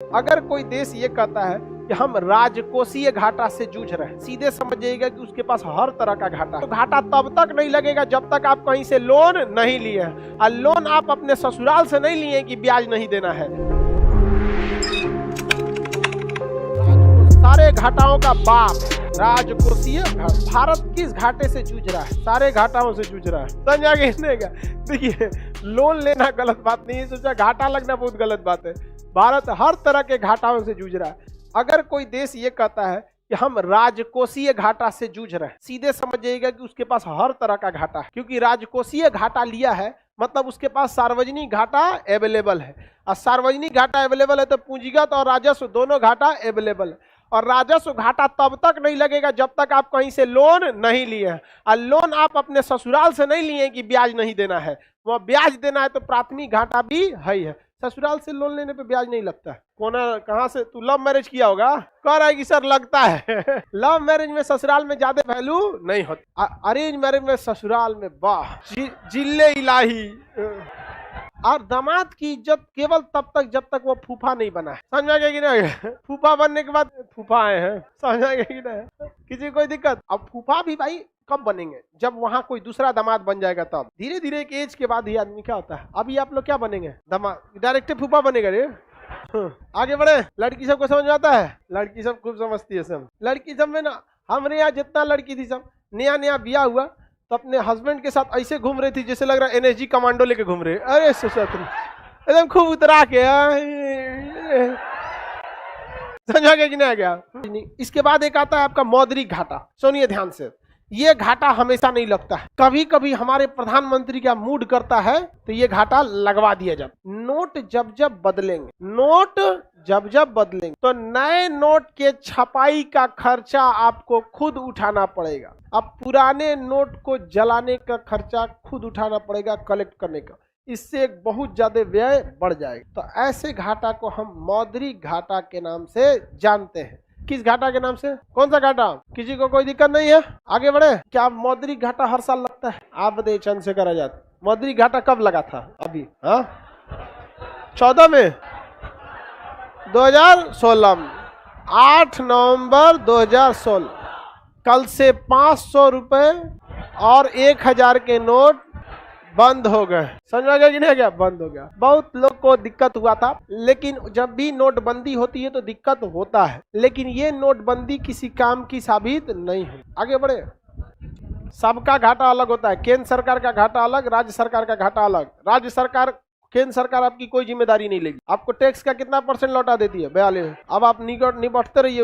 अगर कोई देश ये कहता है कि हम राजकोषीय घाटा से जूझ रहे हैं, सीधे समझ जाइएगा कि उसके पास हर तरह का घाटा है। तो घाटा तब तक नहीं लगेगा जब तक आप कहीं से लोन नहीं लिए हैं, और लोन आप अपने ससुराल से नहीं लिए कि ब्याज नहीं देना है। सारे घाटाओं का बाप राजकोषीय भारत किस घाटे से जूझ रहा है? सारे घाटाओं से जूझ रहा है। समझा क्या? देखिए, लोन लेना गलत बात नहीं है, सोचा घाटा लगना बहुत गलत बात है। भारत हर तरह के घाटाओं से जूझ रहा है। अगर कोई देश ये कहता है कि हम राजकोषीय घाटा से जूझ रहे हैं, सीधे समझ जाइएगा कि उसके पास हर तरह का घाटा है। क्योंकि राजकोषीय घाटा लिया है मतलब उसके पास सार्वजनिक घाटा अवेलेबल है, और सार्वजनिक घाटा अवेलेबल है तो पूंजीगत और राजस्व दोनों घाटा अवेलेबल है। और राजस्व घाटा तब तक नहीं लगेगा जब तक आप कहीं से लोन नहीं लिए हैं, और लोन आप अपने ससुराल से नहीं लिए कि ब्याज नहीं देना है। वो ब्याज देना है तो प्राथमिक घाटा भी है ही है। ससुराल से लोन लेने पे ब्याज नहीं लगता है। कहाँ से तू लव मैरिज किया होगा? कह रहा है कि सर लगता है। लव मैरिज में ससुराल में ज्यादा वैल्यू नहीं होती, अरेंज मैरिज में ससुराल में वाह जिल्ले इलाही। और दामाद की इज्जत केवल तब तक जब तक वो फूफा नहीं बना है। समझ गया कि नहीं? फूफा बनने के बाद फूफा आए हैं, समझ गया कि नहीं? किसी कोई दिक्कत? अब फूफा भी भाई कब बनेंगे? जब वहाँ कोई दूसरा दामाद बन जाएगा तब। धीरे धीरे एक एज के बाद ही आदमी क्या होता है। अभी आप लोग क्या बनेंगे? दामाद डायरेक्ट फूफा बनेगा रे। आगे बढ़े। लड़की सबको समझ में आता है? लड़की सब खूब समझती है। सब लड़की सब में ना, हमारे यहाँ जितना लड़की थी सब नया नया ब्याह हुआ तो अपने हस्बैंड के साथ ऐसे घूम रही थी जैसे लग रहा है एनर्जी कमांडो लेके घूम रहे। अरे एकदम खूब उतरा के। समझा गया कि नहीं? आ गया। इसके बाद एक आता है आपका मौद्रिक घाटा। सुनिए ध्यान से, ये घाटा हमेशा नहीं लगता है। कभी कभी हमारे प्रधानमंत्री का मूड करता है तो ये घाटा लगवा दिया जाता। नोट जब जब बदलेंगे तो नए नोट के छपाई का खर्चा आपको खुद उठाना पड़ेगा। अब पुराने नोट को जलाने का खर्चा खुद उठाना पड़ेगा, कलेक्ट करने का। इससे एक बहुत ज्यादा व्यय बढ़ जाएगा। तो ऐसे घाटा को हम मौद्रिक घाटा के नाम से जानते हैं। किस घाटा के नाम से? कौन सा घाटा? किसी को कोई दिक्कत नहीं है? आगे बढ़े। क्या मौद्रिक घाटा हर साल लगता है? आप बताइए चंद्रशेखर आजाद, मौद्रिक घाटा कब लगा था? अभी 14 में 2016 में 8 नवंबर 2016। कल से 500 रुपए और 1000 के नोट बंद हो गए। समझ में गया कि नहीं? गया बंद हो गया। बहुत लोग को दिक्कत हुआ था, लेकिन जब भी नोटबंदी होती है तो दिक्कत होता है, लेकिन ये नोटबंदी किसी काम की साबित नहीं है। आगे बढ़े। सबका घाटा अलग होता है। केंद्र सरकार का घाटा अलग, राज्य सरकार का घाटा अलग। राज्य सरकार, केंद्र सरकार आपकी कोई जिम्मेदारी नहीं लेगी। आपको टैक्स का कितना % लौटा देती है? 42। अब आप निपटते रहिए।